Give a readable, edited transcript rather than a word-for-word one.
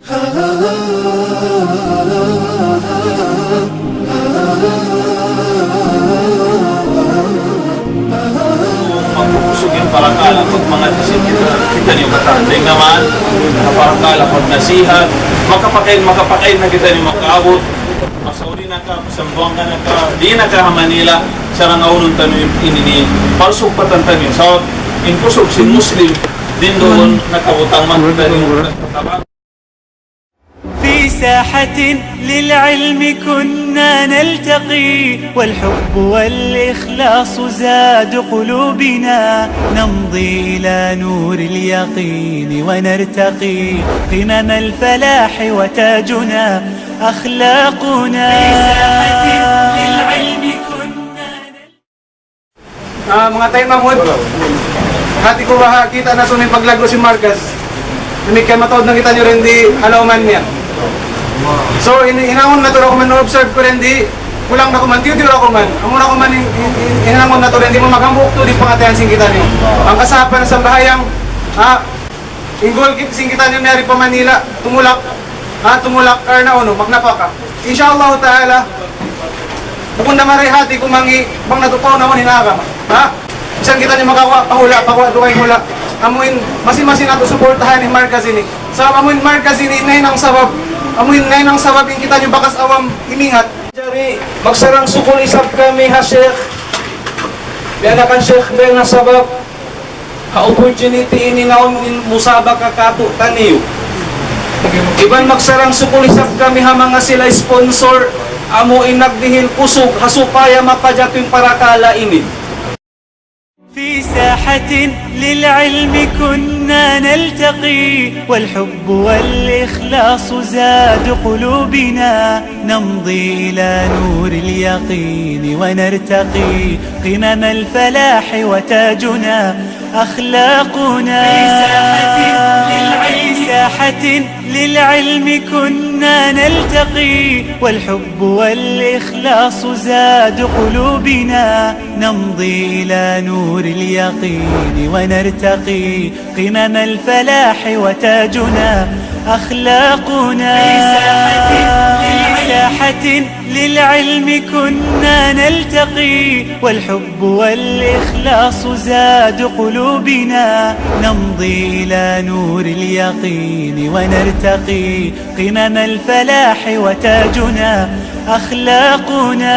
Magpupusog yung parakala pag mga kita niyo matanding naman, parakala pag nasihat, makapakain na kita niyo makaabot, masauli na ka, masambuang ka na ka, di na ka Manila, sarang aunong tanong yung inini, palusog patantan yun. So, impusog si Muslim, din doon nakabutang man kita niyo nagpatabang. في ساحة للعلم كنا نلتقي والحب والإخلاص زاد قلوبنا نمضي إلى نور اليقين ونرتقي قمم الفلاح وتاجنا أخلاقنا في ساحة للعلم كنا mga tayo mamud, hati ko ba kita na ito may paglago si Marcus. Demikian matawad na kita nyo rin di alauman niya. So, inangon na ito ako man observe ko rin di kulang na ko man, tiyo ako man. Ang muna ko man, inangon na ito rin di mo maghambuk to, di pangatayan sing kita nyo. Ang kasapan sa bahayang, ingol sing kita nyo nari pa Manila, tumulak kar na ono, magnapaka. Inshallah ta'ala, kung namaray hati ko mangi, bang natupaw naman hinaka. Isang kita nyo makawa, pahula, duway hula. Amuin, masin-masin nato suportahan ni Marcus ini. Sa amuin Marcus ini, inay ng sabab. Amuin inay ng sabab yung kita nyo bakas awam imingat. Jari, magsarang sukul isap kami ha Sheikh. Bianakan Sheikh nga sabab. Ka-opportunity ini naon musaba kakato taniyo. Iban magsarang sukul isap kami ha mga sila sponsor. Amo inagdihil kusog, hasupaya mapadyak yung parakala ini. في ساحة للعلم كنا نلتقي والحب والإخلاص زاد قلوبنا نمضي إلى نور اليقين ونرتقي قمم الفلاح وتاجنا أخلاقنا في ساحة للعلم كنا نلتقي والحب والإخلاص زاد قلوبنا نمضي إلى نور اليقين ونرتقي قمم الفلاح وتاجنا أخلاقنا في ساحة للعلم كنا نلتقي والحب والإخلاص زاد قلوبنا نمضي إلى نور اليقين ونرتقي قمم الفلاح وتاجنا أخلاقنا